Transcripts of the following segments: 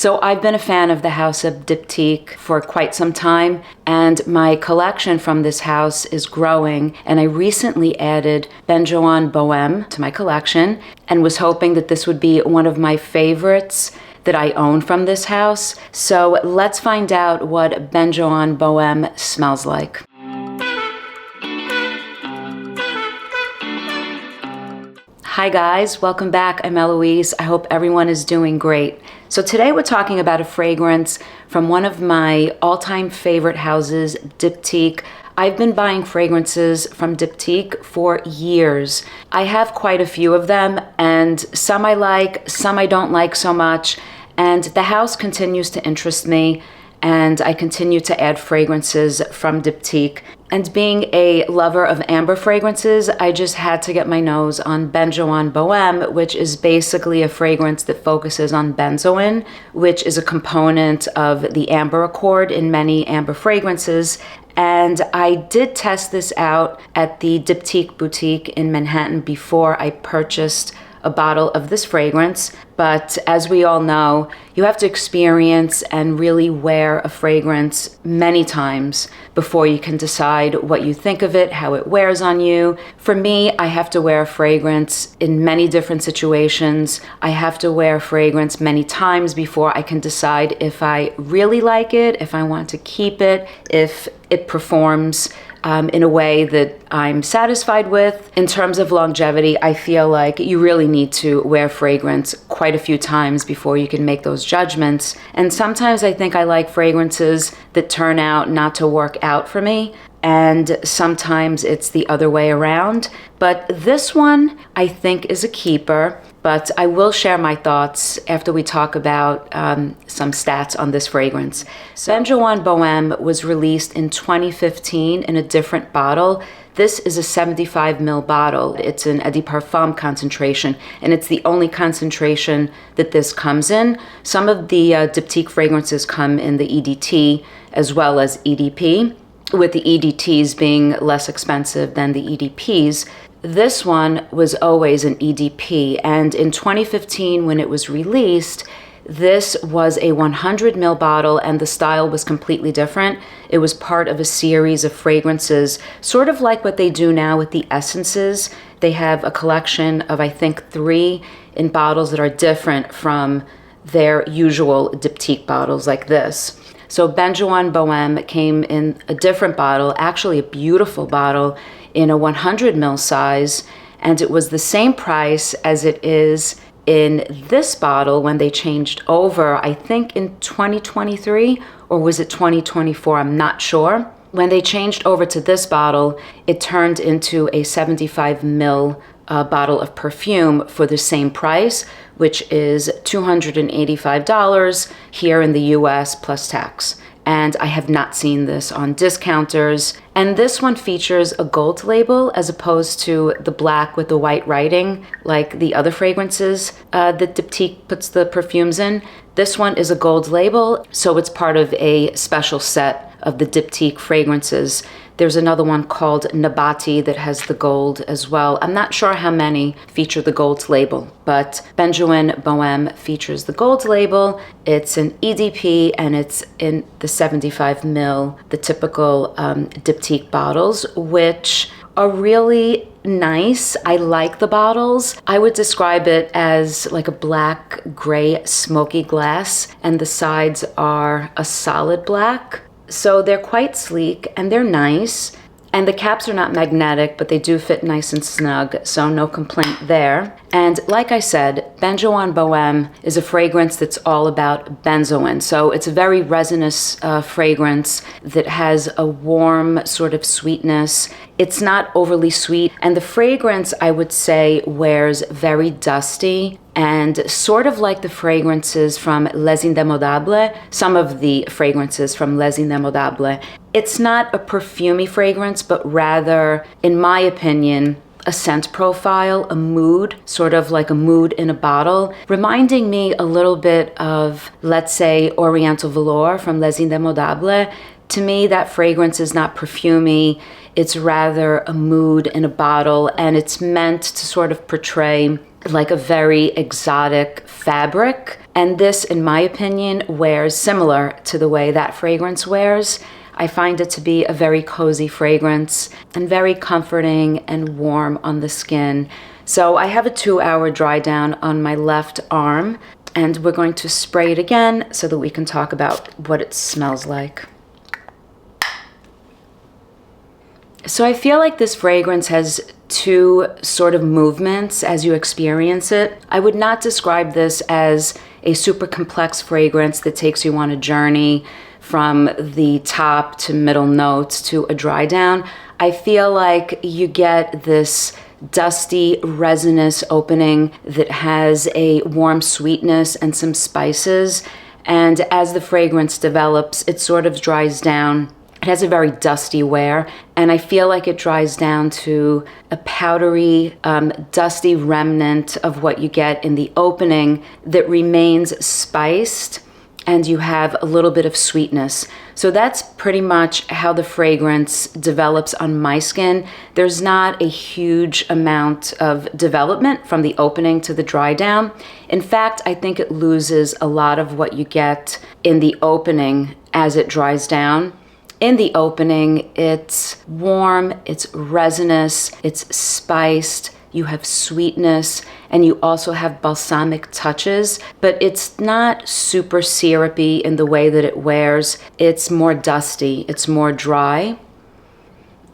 So I've been a fan of the house of Diptyque for quite some time, and my collection from this house is growing, and I recently added Benjoin Bohéme to my collection and was hoping that this would be one of my favorites that I own from this house. So let's find out what Benjoin Bohéme smells like. Hi guys, welcome back. I'm Eloise. I hope everyone is doing great. So today we're talking about a fragrance from one of my all-time favorite houses, Diptyque. I've been buying fragrances from Diptyque for years. I have quite a few of them, and some I like, some I don't like so much, and the house continues to interest me, and I continue to add fragrances from Diptyque. And being a lover of amber fragrances, I just had to get my nose on Benjoin Bohéme, which is basically a fragrance that focuses on benzoin, which is a component of the amber accord in many amber fragrances. And I did test this out at the Diptyque boutique in Manhattan before I purchased a bottle of this fragrance. But as we all know, you have to experience and really wear a fragrance many times before you can decide what you think of it, how it wears on you. For me, I have to wear a fragrance in many different situations. I have to wear a fragrance many times before I can decide if I really like it, if I want to keep it, if it performs in a way that I'm satisfied with. In terms of longevity, I feel like you really need to wear fragrance quite a few times before you can make those judgments. And sometimes I think I like fragrances that turn out not to work out for me, and sometimes it's the other way around. But this one I think is a keeper, but I will share my thoughts after we talk about some stats on this fragrance. So Benjoin Bohéme was released in 2015 in a different bottle. This is a 75 ml bottle. It's an Eau de Parfum concentration, and it's the only concentration that this comes in. Some of the Diptyque fragrances come in the EDT as well as EDP, with the EDTs being less expensive than the EDPs. This one was always an EDP, and in 2015 when it was released, this was a 100 ml bottle, and the style was completely different. It was part of a series of fragrances, sort of like what they do now with the essences. They have a collection of, I think, 3 in bottles that are different from their usual Diptyque bottles like this. So Benjoin Bohéme came in a different bottle, actually a beautiful bottle, in a 100 ml size, and it was the same price as it is in this bottle when they changed over, I think in 2023, or was it 2024, I'm not sure. When they changed over to this bottle, it turned into a 75 ml bottle of perfume for the same price, which is $285 here in the US plus tax. And I have not seen this on discounters. And this one features a gold label as opposed to the black with the white writing like the other fragrances that Diptyque puts the perfumes in. This one is a gold label, so it's part of a special set of the Diptyque fragrances. There's another one called Novella that has the gold as well. I'm not sure how many feature the gold label, but Benjoin Bohéme features the gold label. It's an EDP, and it's in the 75 ml, the typical Diptyque bottles, which are really nice. I like the bottles. I would describe it as like a black, gray, smoky glass, and the sides are a solid black. So they're quite sleek and they're nice. And the caps are not magnetic, but they do fit nice and snug, so no complaint there. And like I said, Benjoin Bohéme is a fragrance that's all about benzoin. So it's a very resinous fragrance that has a warm sort of sweetness. It's not overly sweet. And the fragrance, I would say, wears very dusty and sort of like the fragrances from Les Indémodables, some of the fragrances from Les Indémodables. It's not a perfumey fragrance, but rather, in my opinion, a scent profile, a mood, sort of like a mood in a bottle, reminding me a little bit of, let's say, Oriental Velour from Les Indémodables. To me, that fragrance is not perfumey. It's rather a mood in a bottle, and it's meant to sort of portray like a very exotic fabric. And this, in my opinion, wears similar to the way that fragrance wears. I find it to be a very cozy fragrance and very comforting and warm on the skin. So I have a 2-hour dry down on my left arm, and we're going to spray it again so that we can talk about what it smells like. So I feel like this fragrance has two sort of movements as you experience it. I would not describe this as a super complex fragrance that takes you on a journey from the top to middle notes to a dry down. I feel like you get this dusty, resinous opening that has a warm sweetness and some spices. And as the fragrance develops, it sort of dries down. It has a very dusty wear, and I feel like it dries down to a powdery, dusty remnant of what you get in the opening that remains spiced, and you have a little bit of sweetness. So that's pretty much how the fragrance develops on my skin. There's not a huge amount of development from the opening to the dry down. In fact, I think it loses a lot of what you get in the opening as it dries down. In the opening, it's warm, it's resinous, it's spiced, you have sweetness, and you also have balsamic touches, but it's not super syrupy in the way that it wears. It's more dusty, it's more dry.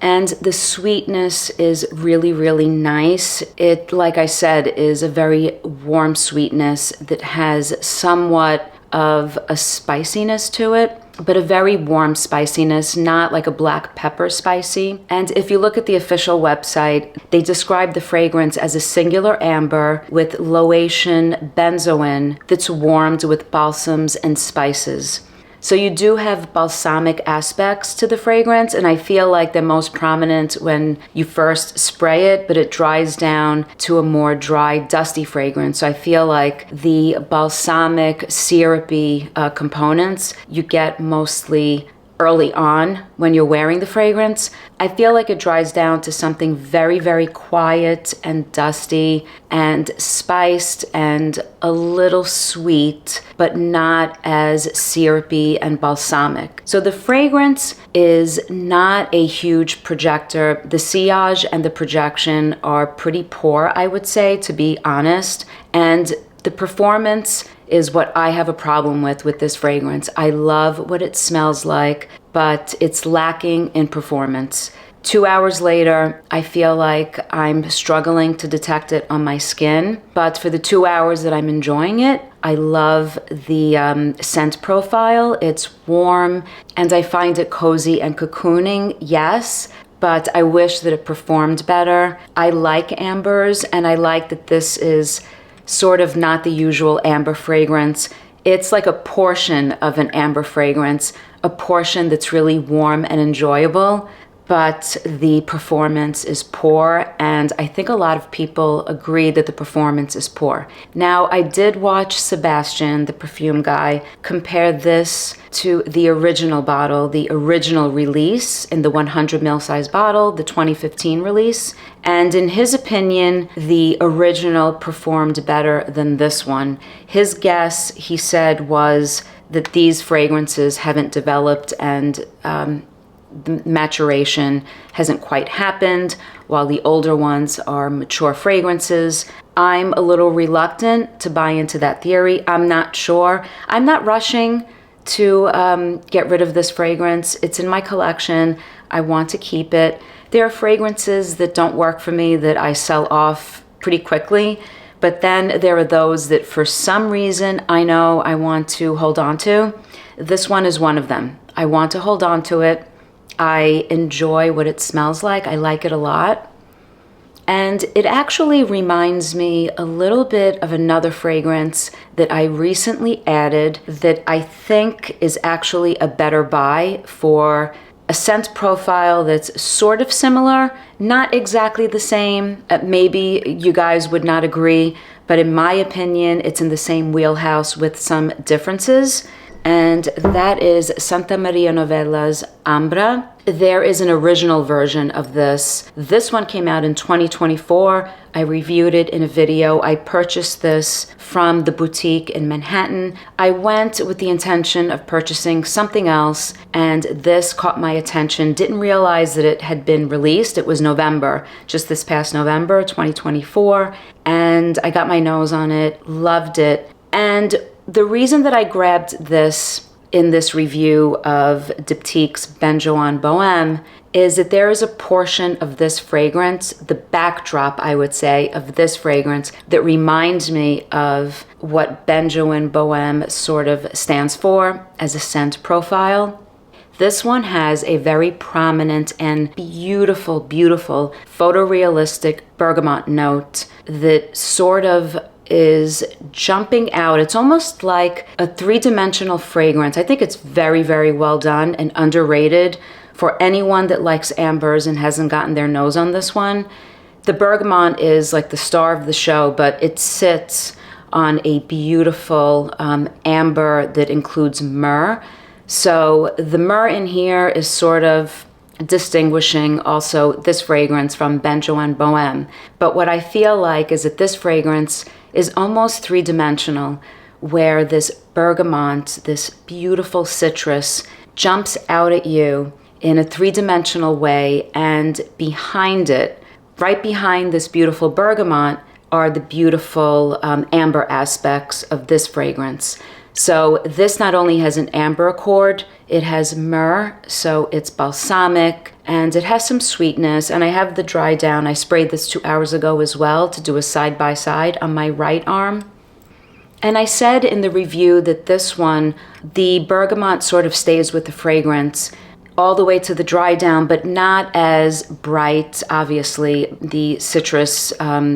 And the sweetness is really, really nice. It, like I said, is a very warm sweetness that has somewhat of a spiciness to it, but a very warm spiciness, not like a black pepper spicy. And if you look at the official website, they describe the fragrance as a singular amber with Loation benzoin that's warmed with balsams and spices. So you do have balsamic aspects to the fragrance, and I feel like they're most prominent when you first spray it, but it dries down to a more dry, dusty fragrance. So I feel like the balsamic, syrupy components you get mostly early on when you're wearing the fragrance. I feel like it dries down to something very, very quiet and dusty and spiced and a little sweet, but not as syrupy and balsamic. So the fragrance is not a huge projector. The sillage and the projection are pretty poor, I would say, to be honest. And the performance is what I have a problem with this fragrance. I love what it smells like, but it's lacking in performance. 2 hours later, I feel like I'm struggling to detect it on my skin, but for the 2 hours that I'm enjoying it, I love the scent profile. It's warm, and I find it cozy and cocooning, yes, but I wish that it performed better. I like ambers, and I like that this is sort of not the usual amber fragrance. It's like a portion of an amber fragrance, a portion that's really warm and enjoyable, but the performance is poor, and I think a lot of people agree that the performance is poor. Now, I did watch Sebastian, the perfume guy, compare this to the original bottle, the original release in the 100 ml size bottle, the 2015 release, and in his opinion, the original performed better than this one. His guess, he said, was that these fragrances haven't developed and the maturation hasn't quite happened, while the older ones are mature fragrances. I'm a little reluctant to buy into that theory. I'm not sure. I'm not rushing to get rid of this fragrance. It's in my collection. I want to keep it. There are fragrances that don't work for me that I sell off pretty quickly, but then there are those that for some reason I know I want to hold on to. This one is one of them. I want to hold on to it. I enjoy what it smells like. I like it a lot. And it actually reminds me a little bit of another fragrance that I recently added that I think is actually a better buy for a scent profile that's sort of similar, not exactly the same. Maybe you guys would not agree, but in my opinion, it's in the same wheelhouse with some differences. and that is Santa Maria Novella's Ambra. There is an original version of this. This one came out in 2024. I reviewed it in a video. I purchased this from the boutique in Manhattan. I went with the intention of purchasing something else, and this caught my attention. Didn't realize that it had been released. It was November, just this past November, 2024, and I got my nose on it, loved it. And the reason that I grabbed this in this review of Diptyque's Benjoin Bohéme is that there is a portion of this fragrance, the backdrop, I would say, of this fragrance that reminds me of what Benjoin Bohéme sort of stands for as a scent profile. This one has a very prominent and beautiful, beautiful photorealistic bergamot note that sort of is jumping out. It's almost like a three-dimensional fragrance. I think it's very, very well done and underrated for anyone that likes ambers and hasn't gotten their nose on this one. The bergamot is like the star of the show, but it sits on a beautiful amber that includes myrrh. So the myrrh in here is sort of distinguishing also this fragrance from Benjoin Bohéme. But what I feel like is that this fragrance is almost three-dimensional, where this bergamot, this beautiful citrus, jumps out at you in a three-dimensional way, and behind it, right behind this beautiful bergamot, are the beautiful amber aspects of this fragrance. So this not only has an amber accord, it has myrrh, so it's balsamic, and it has some sweetness. And I have the dry down. I sprayed this 2 hours ago as well to do a side-by-side on my right arm. And I said in the review that this one, the bergamot sort of stays with the fragrance all the way to the dry down, but not as bright. Obviously, the citrus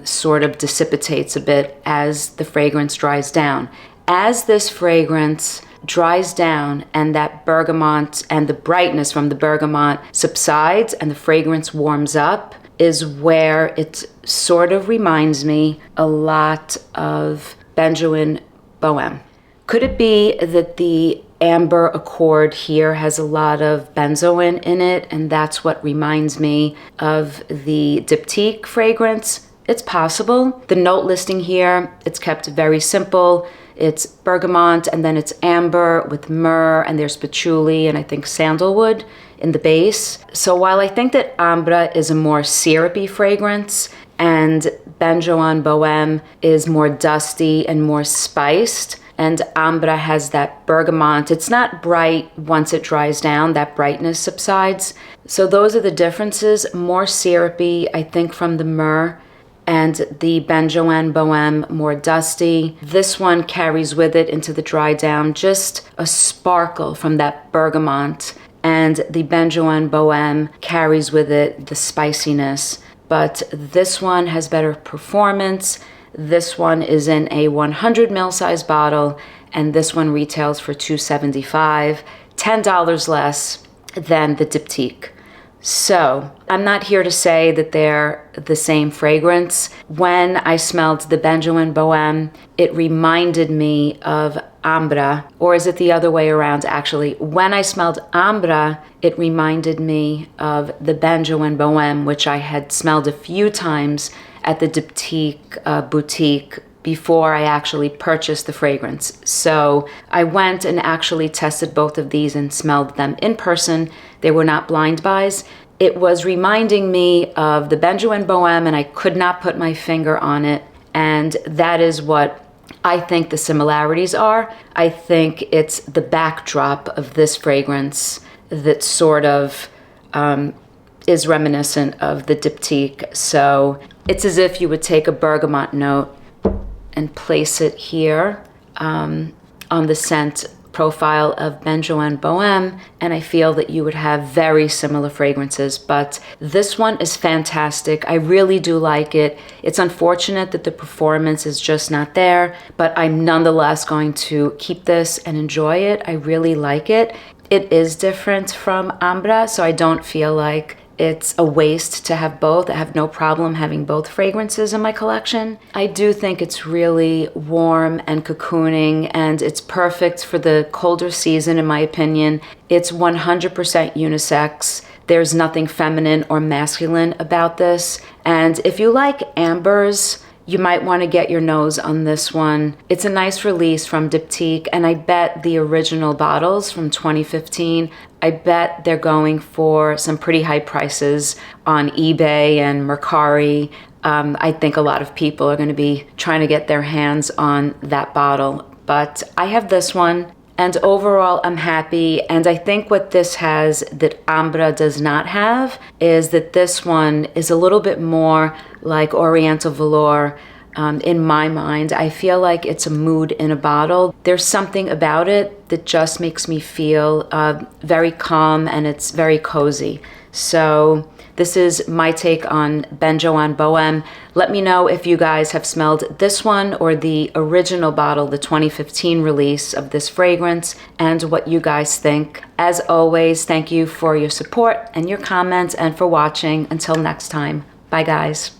sort of dissipates a bit as the fragrance dries down. As this fragrance dries down and that bergamot and the brightness from the bergamot subsides and the fragrance warms up, is where it sort of reminds me a lot of Benjoin Bohéme. Could it be that the amber accord here has a lot of benzoin in it, and that's what reminds me of the Diptyque fragrance? It's possible. The note listing here, it's kept very simple. It's bergamot, and then it's amber with myrrh, and there's patchouli and I think sandalwood in the base. So while I think that Ambra is a more syrupy fragrance and Benjoin Bohéme is more dusty and more spiced, and Ambra has that bergamot, it's not bright once it dries down, that brightness subsides. So those are the differences. More syrupy, I think, from the myrrh, and the Benjoin Bohéme more dusty. This one carries with it into the dry down just a sparkle from that bergamot, and the Benjoin Bohéme carries with it the spiciness. But this one has better performance. This one is in a 100 ml size bottle, and this one retails for $275, $10 less than the Diptyque. So I'm not here to say that they're the same fragrance. When I smelled the Benjoin Bohéme, it reminded me of Ambra, or is it the other way around actually? When I smelled Ambra, it reminded me of the Benjoin Bohéme, which I had smelled a few times at the Diptyque boutique before I actually purchased the fragrance. So I went and actually tested both of these and smelled them in person. They were not blind buys. It was reminding me of the Benjoin Bohéme, and I could not put my finger on it. And that is what I think the similarities are. I think it's the backdrop of this fragrance that sort of is reminiscent of the Diptyque. So it's as if you would take a bergamot note and place it here on the scent profile of Benjoin Bohéme, and I feel that you would have very similar fragrances. But this one is fantastic. I really do like it. It's unfortunate that the performance is just not there, but I'm nonetheless going to keep this and enjoy it. I really like it. It is different from Ambra, so I don't feel like it's a waste to have both. I have no problem having both fragrances in my collection. I do think it's really warm and cocooning, and it's perfect for the colder season in my opinion. It's 100% unisex. There's nothing feminine or masculine about this. And if you like ambers, you might want to get your nose on this one. It's a nice release from Diptyque, and I bet the original bottles from 2015, I bet they're going for some pretty high prices on eBay and Mercari. I think a lot of people are going to be trying to get their hands on that bottle. But I have this one, and overall I'm happy. And I think what this has that Ambra does not have is that this one is a little bit more like Oriental Velour. In my mind, I feel like it's a mood in a bottle. There's something about it that just makes me feel very calm, and it's very cozy. So this is my take on Benjoin Bohéme. Let me know if you guys have smelled this one or the original bottle, the 2015 release of this fragrance, and what you guys think. As always, thank you for your support and your comments and for watching. Until next time, bye guys.